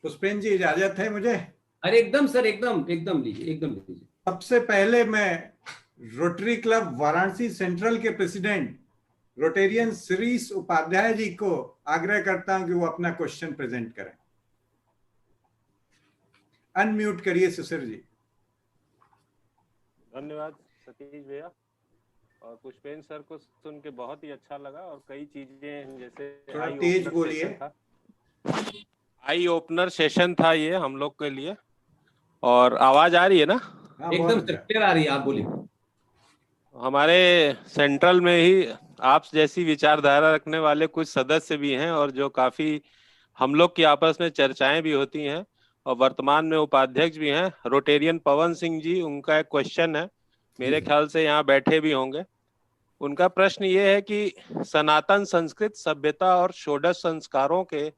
पुष्पेन जी, इजाजत है मुझे? अरे एकदम सर, एकदम एकदम लीजिए, एकदम लीजिए। सबसे पहले मैं रोटरी क्लब वाराणसी सेंट्रल के प्रेसिडेंट रोटेरियन श्रीश उपाध्याय जी को आग्रह करता हूं कि वो अपना क्वेश्चन प्रेजेंट करें। अनम्यूट करिए सुशील जी। धन्यवाद सतीश भैया। और पुष्पेन सर को सुन के बहुत ही अच्छा लगा, और कई चीजें जैसे थोड़ा तेज बोलिए। आई ओपनर सेशन था ये हम लोग के लिए। और आवाज आ रही है ना? एकदम क्लियर आ रही है, आप बोलिए। हमारे सेंट्रल में ही आप जैसी विचारधारा रखने वाले कुछ सदस्य भी हैं, और जो काफी हम लोग की आपस में चर्चाएं भी होती हैं, और वर्तमान में उपाध्यक्ष भी हैं रोटेरियन पवन सिंह जी। उनका एक क्वेश्चन है, मेरे ख्याल से यहाँ बैठे भी होंगे। उनका प्रश्न ये है कि सनातन संस्कृत सभ्यता और षोडश संस्कारों के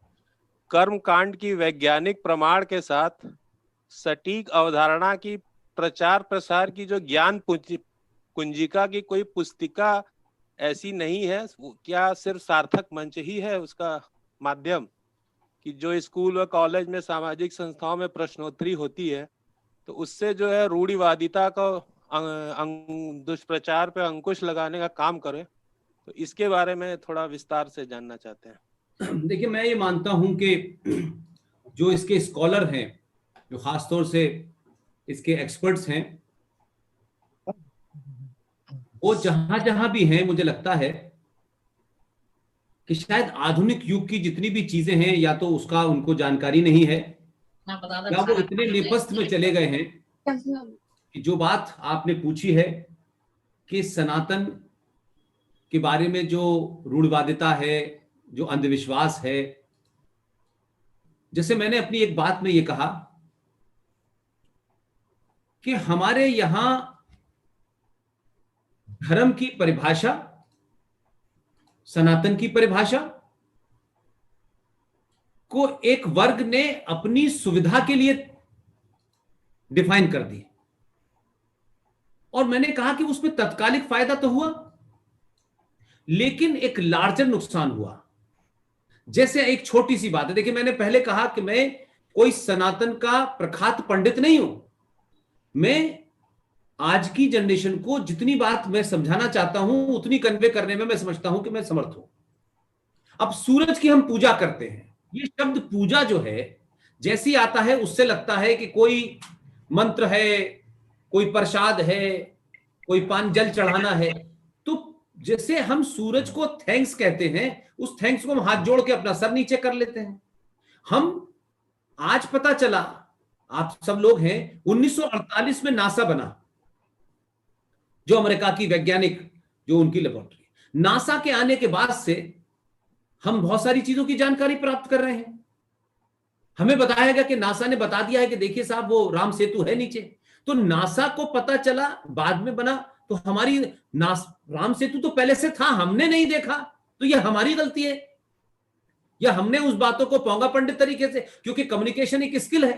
कर्म कांड की वैज्ञानिक प्रमाण के साथ सटीक अवधारणा की प्रचार प्रसार की जो ज्ञान कुंजिका की कोई पुस्तिका ऐसी नहीं है क्या? सिर्फ सार्थक मंच ही है उसका माध्यम, कि जो स्कूल व कॉलेज में सामाजिक संस्थाओं में प्रश्नोत्तरी होती है तो उससे जो है रूढ़िवादिता को दुष्प्रचार पे अंकुश लगाने का काम करे? तो इसके बारे में थोड़ा विस्तार से जानना चाहते हैं। देखिए, मैं ये मानता हूं कि जो इसके स्कॉलर हैं, जो खासतौर से इसके एक्सपर्ट्स हैं, वो जहां जहां भी हैं, मुझे लगता है कि शायद आधुनिक युग की जितनी भी चीजें हैं, या तो उसका उनको जानकारी नहीं है, या वो इतने नेपथ्य में चले गए हैं कि जो बात आपने पूछी है कि सनातन के बारे में जो रूढ़िवादिता है, जो अंधविश्वास है, जैसे मैंने अपनी एक बात में ये कहा कि हमारे यहां धर्म की परिभाषा, सनातन की परिभाषा को एक वर्ग ने अपनी सुविधा के लिए डिफाइन कर दी, और मैंने कहा कि उसमें तत्कालिक फायदा तो हुआ, लेकिन एक लार्जर नुकसान हुआ। जैसे एक छोटी सी बात है, देखिए, मैंने पहले कहा कि मैं कोई सनातन का प्रख्यात पंडित नहीं हूं। मैं आज की जनरेशन को जितनी बात मैं समझाना चाहता हूं उतनी कन्वे करने में मैं समझता हूं कि मैं समर्थ हूं। अब सूरज की हम पूजा करते हैं, ये शब्द पूजा जो है जैसे ही आता है उससे लगता है कि कोई मंत्र है, कोई प्रसाद है, कोई पान जल चढ़ाना है। तो जैसे हम सूरज को थैंक्स कहते हैं, उस थैंक्स को हम हाथ जोड़ के अपना सर नीचे कर लेते हैं। हम आज पता चला, आप सब लोग हैं, 1948 में नासा बना, जो अमेरिका की वैज्ञानिक, जो उनकी लेबोरेटरी। नासा के आने के बाद से हम बहुत सारी चीजों की जानकारी प्राप्त कर रहे हैं। हमें बताया गया कि नासा ने बता दिया है कि देखिए साहब, वो राम सेतु है नीचे। तो नासा को पता चला, बाद में बना, तो हमारी राम सेतु तो पहले से था, हमने नहीं देखा, तो यह हमारी गलती है, या हमने उस बातों को पोंगा पंडित तरीके से, क्योंकि कम्युनिकेशन एक स्किल है।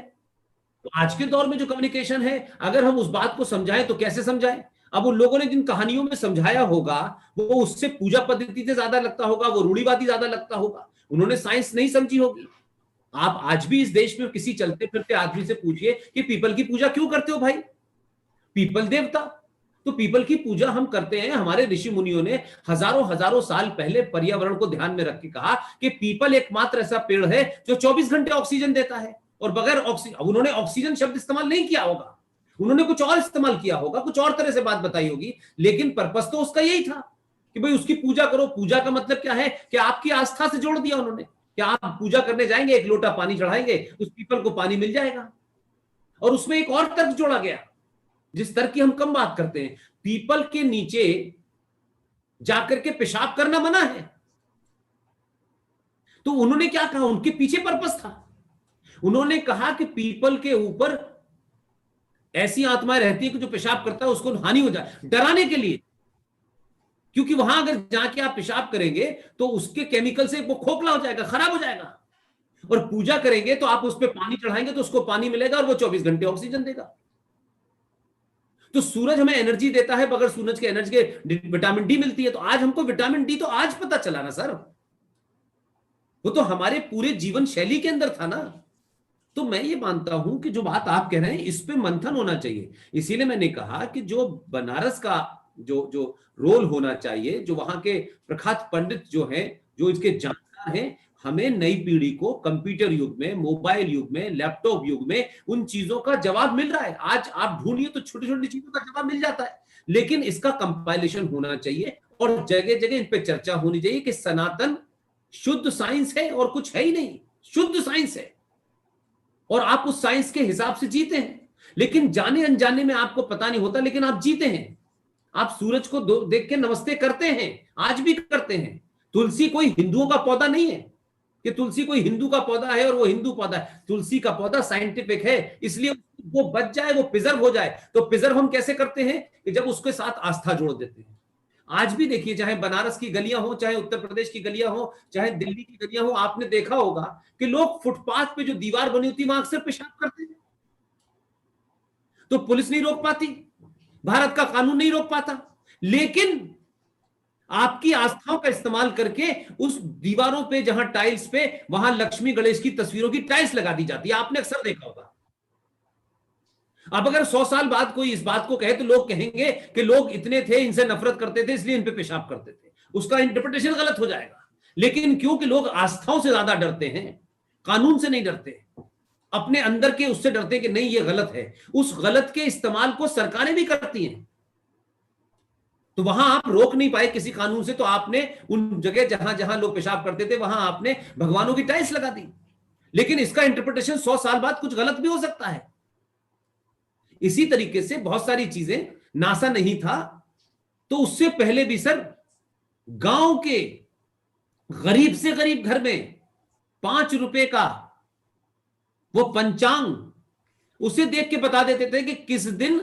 तो आज के दौर में जो कम्युनिकेशन है, अगर हम उस बात को समझाएं तो कैसे समझाएं? अब उन लोगों ने जिन कहानियों में समझाया होगा वो उससे पूजा पद्धति से ज्यादा लगता होगा, वो रूढ़िवादी ज्यादा लगता होगा, उन्होंने साइंस नहीं समझी होगी। आप आज भी इस देश में किसी चलते फिरते आदमी से पूछिए कि पीपल की पूजा क्यों करते हो भाई? पीपल देवता। तो पीपल की पूजा हम करते हैं, हमारे ऋषि मुनियों ने हजारों हजारों साल पहले पर्यावरण को ध्यान में रख के कहा कि पीपल एकमात्र ऐसा पेड़ है जो 24 घंटे ऑक्सीजन देता है, और बगैर ऑक्सीजन, उन्होंने ऑक्सीजन शब्द इस्तेमाल नहीं किया होगा, उन्होंने कुछ और इस्तेमाल किया होगा, कुछ और तरह से बात बताई होगी, लेकिन पर्पस तो उसका यही था कि भाई उसकी पूजा करो। पूजा का मतलब क्या है कि आपकी आस्था से जोड़ दिया उन्होंने, कि आप पूजा करने जाएंगे, एक लोटा पानी चढ़ाएंगे, उस पीपल को पानी मिल जाएगा। और उसमें एक और तर्क जोड़ा गया, जिस तर्क की हम कम बात करते हैं, पीपल के नीचे जाकर के पेशाब करना मना है। तो उन्होंने क्या कहा, उनके पीछे पर्पस था, उन्होंने कहा कि पीपल के ऊपर ऐसी आत्माएं रहती है कि जो पेशाब करता है उसको हानि हो जाए, डराने के लिए, क्योंकि वहां अगर जाके आप पेशाब करेंगे तो उसके केमिकल से वो खोखला हो जाएगा, खराब हो जाएगा। और पूजा करेंगे तो आप उस पर पानी चढ़ाएंगे तो उसको पानी मिलेगा और वो 24 घंटे ऑक्सीजन देगा। तो सूरज हमें एनर्जी देता है, बगैर सूरज के एनर्जी के विटामिन डी मिलती है। तो आज हमको विटामिन डी तो आज पता चला ना सर, वो तो हमारे पूरे जीवन शैली के अंदर था ना। तो मैं ये मानता हूं कि जो बात आप कह रहे हैं इस पे मंथन होना चाहिए। इसीलिए मैंने कहा कि जो बनारस का जो जो रोल होना चाहिए, जो वहां के प्रख्यात पंडित जो हैं, जो इसके जानकार हैं, हमें नई पीढ़ी को कंप्यूटर युग में, मोबाइल युग में, लैपटॉप युग में उन चीजों का जवाब मिल रहा है। आज आप ढूंढिए तो छोटी छोटी चीजों का जवाब मिल जाता है, लेकिन इसका कंपाइलेशन होना चाहिए और जगह जगह इन पे चर्चा होनी चाहिए कि सनातन शुद्ध साइंस है और कुछ है ही नहीं, शुद्ध साइंस है और आप उस साइंस के हिसाब से जीते हैं। लेकिन जाने अनजाने में आपको पता नहीं होता, लेकिन आप जीते हैं। आप सूरज को देख के नमस्ते करते हैं, आज भी करते हैं। तुलसी कोई हिंदुओं का पौधा नहीं है कि तुलसी कोई हिंदू का पौधा है और वो हिंदू पौधा है। तुलसी का पौधा साइंटिफिक है, इसलिए वो बच जाए, वो प्रिजर्व हो जाए। तो प्रिजर्व हम कैसे करते हैं कि जब उसके साथ आस्था जोड़ देते हैं। आज भी देखिए, चाहे बनारस की गलियां हो, चाहे उत्तर प्रदेश की गलियां हो, चाहे दिल्ली की गलियां हो, आपने देखा होगा कि लोग फुटपाथ पे जो दीवार बनी होती है वहां अक्सर पेशाब करते हैं। तो पुलिस नहीं रोक पाती, भारत का कानून नहीं रोक पाता, लेकिन आपकी आस्थाओं का इस्तेमाल करके उस दीवारों पे, जहां टाइल्स पे, वहां लक्ष्मी गणेश की तस्वीरों की टाइल्स लगा दी जाती है। आपने अक्सर देखा होगा। अब अगर 100 साल बाद कोई इस बात को कहे तो लोग कहेंगे कि लोग इतने थे, इनसे नफरत करते थे, इसलिए इन पे पेशाब करते थे। उसका इंटरप्रिटेशन गलत हो जाएगा। लेकिन क्योंकि लोग आस्थाओं से ज्यादा डरते हैं, कानून से नहीं डरते, अपने अंदर के उससे डरते कि नहीं ये गलत है, उस गलत के इस्तेमाल को सरकारें भी करती हैं। तो वहां आप रोक नहीं पाए किसी कानून से, तो आपने उन जगह जहां जहां लोग पेशाब करते थे वहां आपने भगवानों की टाइल्स लगा दी। लेकिन इसका इंटरप्रिटेशन 100 साल बाद कुछ गलत भी हो सकता है। इसी तरीके से बहुत सारी चीजें, नासा नहीं था तो उससे पहले भी सर, गांव के गरीब से गरीब घर में 5 रुपए का वो पंचांग, उसे देख के बता देते थे कि किस दिन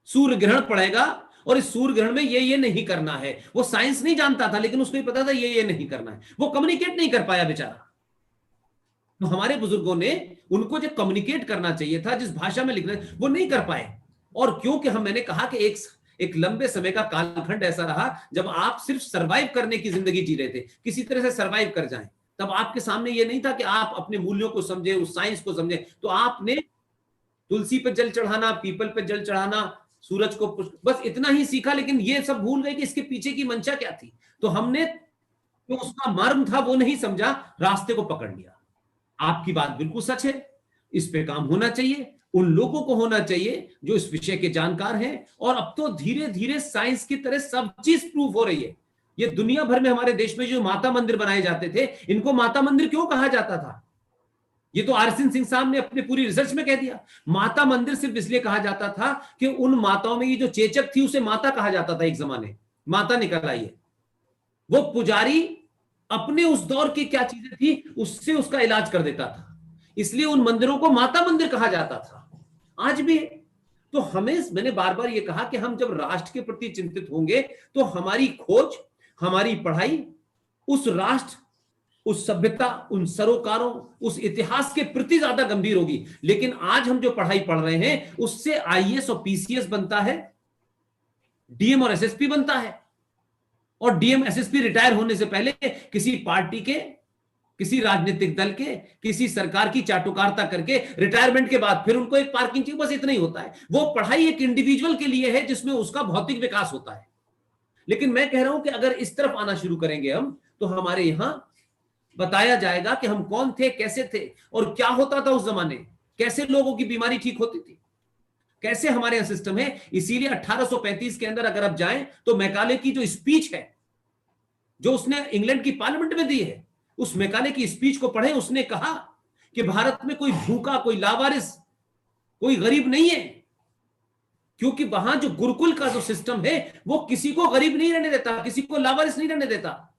सूर्य ग्रहण पड़ेगा और इस सूर्य ग्रहण में ये नहीं करना है। वो साइंस नहीं जानता था, लेकिन उसको ही पता था ये नहीं करना है। वो कम्युनिकेट नहीं कर पाया बेचारा। तो हमारे बुजुर्गों ने उनको जो कम्युनिकेट करना चाहिए था, जिस भाषा में लिखना, वो नहीं कर पाए। और क्योंकि मैंने कहा कि एक लंबे समय का कालखंड ऐसा रहा जब आप सिर्फ सरवाइव करने की जिंदगी जी रहे थे, किसी तरह से सरवाइव कर जाएं। तब आपके सामने ये नहीं था कि आप अपने मूल्यों को समझे, उस साइंस को समझे। तो आपने तुलसी पे जल चढ़ाना, पीपल पे जल चढ़ाना, सूरज को बस इतना ही सीखा, लेकिन ये सब भूल गए कि इसके पीछे की मंशा क्या थी। तो हमने जो उसका मर्म था वो नहीं समझा, रास्ते को पकड़ लिया। आपकी बात बिल्कुल सच है, इस पे काम होना चाहिए, उन लोगों को होना चाहिए जो इस विषय के जानकार हैं। और अब तो धीरे धीरे साइंस की तरह सब चीज प्रूफ हो रही है। ये दुनिया भर में, हमारे देश में जो माता मंदिर बनाए जाते थे, इनको माता मंदिर क्यों कहा जाता था? ये तो आरसीन सिंह साहब ने अपने पूरी रिसर्च में कह दिया। माता मंदिर सिर्फ इसलिए कहा जाता था कि उन माताओं में ये जो चेचक थी उसे माता कहा जाता था। एक जमाने माता निकल आई है, वो पुजारी अपने उस दौर की क्या चीजें थी उससे उसका इलाज कर देता था, इसलिए उन मंदिरों को माता मंदिर कहा जाता था। आज भी तो मैंने बार बार ये कहा कि हम जब राष्ट्र के प्रति चिंतित होंगे तो हमारी खोज, हमारी पढ़ाई उस राष्ट्र, उस सभ्यता, उन सरोकारों, उस इतिहास के प्रति ज्यादा गंभीर होगी। लेकिन आज हम जो पढ़ाई पढ़ रहे हैं उससे आईएएस और पीसीएस बनता है, डीएम और एसएसपी बनता है। और डीएम एसएसपी रिटायर होने से पहले किसी पार्टी के, किसी राजनीतिक दल के, किसी सरकार की चाटुकारिता करके रिटायरमेंट के बाद फिर उनको एक पार्किंग चाहिए, बस इतना ही होता है। वो पढ़ाई एक इंडिविजुअल के लिए है जिसमें उसका भौतिक विकास होता है। लेकिन मैं कह रहा हूं कि अगर इस तरफ आना शुरू करेंगे हम, तो हमारे यहां बताया जाएगा कि हम कौन थे, कैसे थे और क्या होता था उस जमाने, कैसे लोगों की बीमारी ठीक होती थी, कैसे हमारे यहां सिस्टम है। इसीलिए 1835 के अंदर अगर आप जाएं तो मैकाले की जो स्पीच है, जो उसने इंग्लैंड की पार्लियामेंट में दी है, उस मैकाले की स्पीच को पढ़े। उसने कहा कि भारत में कोई भूखा, कोई लावारिस, कोई गरीब नहीं है, क्योंकि वहां जो गुरुकुल का जो सिस्टम है वो किसी को गरीब नहीं रहने देता, किसी को लावारिस नहीं रहने देता।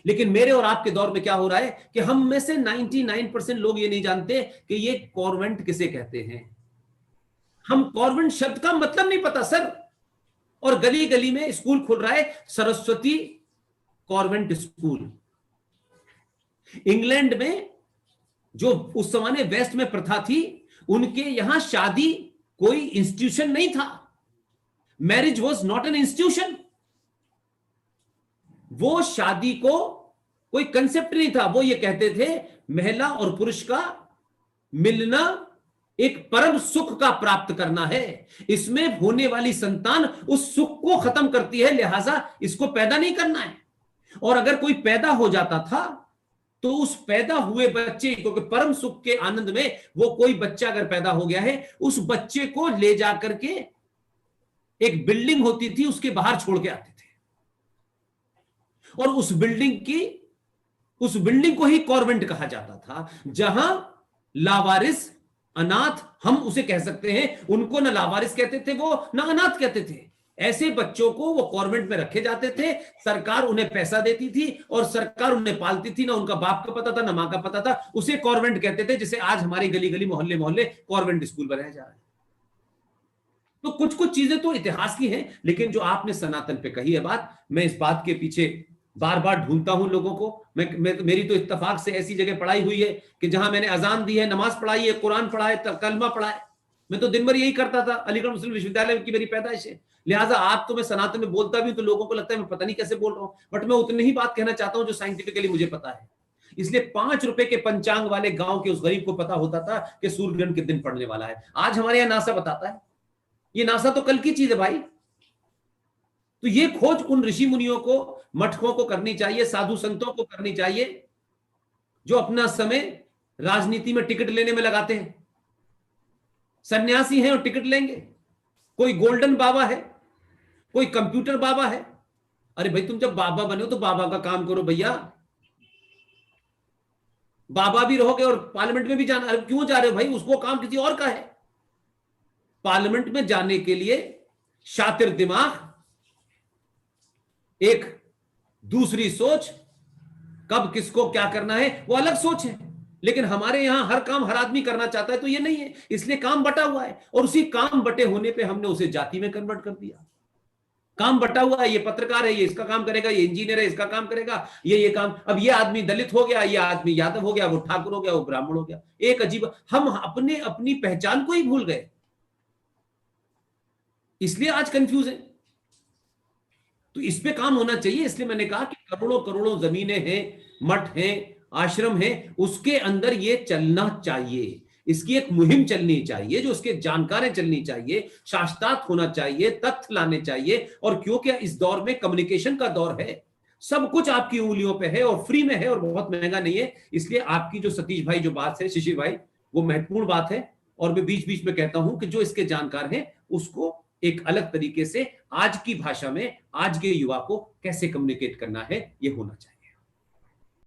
लेकिन मेरे और आपके दौर में क्या हो रहा है कि हम में से 99% लोग ये नहीं जानते कि ये कॉन्वेंट किसे कहते हैं। हम कॉन्वेंट शब्द का मतलब नहीं पता सर। और गली गली में स्कूल खुल रहा है, सरस्वती कॉन्वेंट स्कूल। इंग्लैंड में जो उस जमाने वेस्ट में प्रथा थी, उनके यहां शादी कोई इंस्टीट्यूशन नहीं था। Marriage was not an institution. वो शादी को कोई कंसेप्ट नहीं था। वो ये कहते थे महिला और पुरुष का मिलना एक परम सुख का प्राप्त करना है। इसमें होने वाली संतान उस सुख को खत्म करती है, लिहाजा इसको पैदा नहीं करना है। और अगर कोई पैदा हो जाता था तो उस पैदा हुए बच्चे, क्योंकि परम सुख के आनंद में वो कोई बच्चा अगर पैदा हो गया है, उस बच्चे को ले जाकर के एक बिल्डिंग होती थी उसके बाहर छोड़ के आते थे, और उस बिल्डिंग को ही कॉन्वेंट कहा जाता था, जहां लावारिस, अनाथ, हम उसे कह सकते हैं, उनको ना लावारिस कहते थे वो, ना अनाथ कहते थे। ऐसे बच्चों को वो कॉन्वेंट में रखे जाते थे, सरकार उन्हें पैसा देती थी और सरकार उन्हें पालती थी। ना उनका बाप का पता था ना मां का पता था, उसे कॉन्वेंट कहते थे, जिसे आज हमारी गली गली मोहल्ले मोहल्ले कॉन्वेंट स्कूल बनाया जा रहा है। तो कुछ कुछ चीजें तो इतिहास की हैं, लेकिन जो आपने सनातन पे कही है बात, मैं इस बात के पीछे बार बार ढूंढता हूं लोगों को। मेरी तो इत्तेफाक से ऐसी जगह पढ़ाई हुई है कि जहां मैंने अजान दी है, नमाज पढ़ाई है, कुरान पढ़ा है, कलमा पढ़ा है। मैं तो दिन भर यही करता था, अलीगढ़ मुस्लिम विश्वविद्यालय की मेरी पैदाइश है। लिहाजा आज तो मैं सनातन में बोलता भी तो लोगों को लगता है मैं पता नहीं कैसे बोल रहा हूं, बट मैं उतनी ही बात कहना चाहता हूं जो साइंटिफिकली मुझे पता है। इसलिए 5 रुपए के पंचांग वाले गांव के उस गरीब को पता होता था कि सूर्य ग्रहण किस दिन पड़ने वाला है। आज हमारे यहां नासा बताता है। ये नासा तो कल की चीज है भाई। तो ये खोज उन ऋषि मुनियों को, मठकों को करनी चाहिए, साधु संतों को करनी चाहिए, जो अपना समय राजनीति में टिकट लेने में लगाते हैं। सन्यासी हैं और टिकट लेंगे, कोई गोल्डन बाबा है, कोई कंप्यूटर बाबा है। अरे भाई तुम जब बाबा बने हो तो बाबा का काम करो भैया। बाबा भी रहोगे और पार्लियामेंट में भी जाना, अरे क्यों जा रहे हो भाई? उसको काम किसी और का है। पार्लियामेंट में जाने के लिए शातिर दिमाग, एक दूसरी सोच, कब किसको क्या करना है वो अलग सोच है। लेकिन हमारे यहां हर काम हर आदमी करना चाहता है, तो ये नहीं है। इसलिए काम बटा हुआ है, और उसी काम बटे होने पे हमने उसे जाति में कन्वर्ट कर दिया। काम बटा हुआ है, ये पत्रकार है, ये इसका काम करेगा, ये इंजीनियर है, इसका काम करेगा, ये काम। अब ये आदमी दलित हो गया, ये आदमी यादव हो गया, वो ठाकुर हो गया, वो ब्राह्मण हो गया। एक अजीब, हम अपने अपनी पहचान को ही भूल गए, इसलिए आज कंफ्यूज है। तो इस पे काम होना चाहिए। इसलिए मैंने कहा कि करोड़ों करोड़ों जमीनें हैं, मठ हैं, आश्रम हैं, उसके अंदर ये चलना चाहिए। इसकी एक मुहिम चलनी चाहिए, जो उसके जानकारें चलनी चाहिए, शास्त्रार्थ होना चाहिए, तथ्य लाने चाहिए। और क्योंकि इस दौर में कम्युनिकेशन का दौर है, सब कुछ आपकी उंगलियों पे है और फ्री में है और बहुत महंगा नहीं है। इसलिए आपकी जो सतीश भाई जो बात है, शिशिर भाई, वो महत्वपूर्ण बात है। और मैं बीच बीच में कहता हूं कि जो इसके जानकार हैं उसको एक अलग तरीके से आज की भाषा में आज के युवा को कैसे कम्युनिकेट करना है, ये होना चाहिए।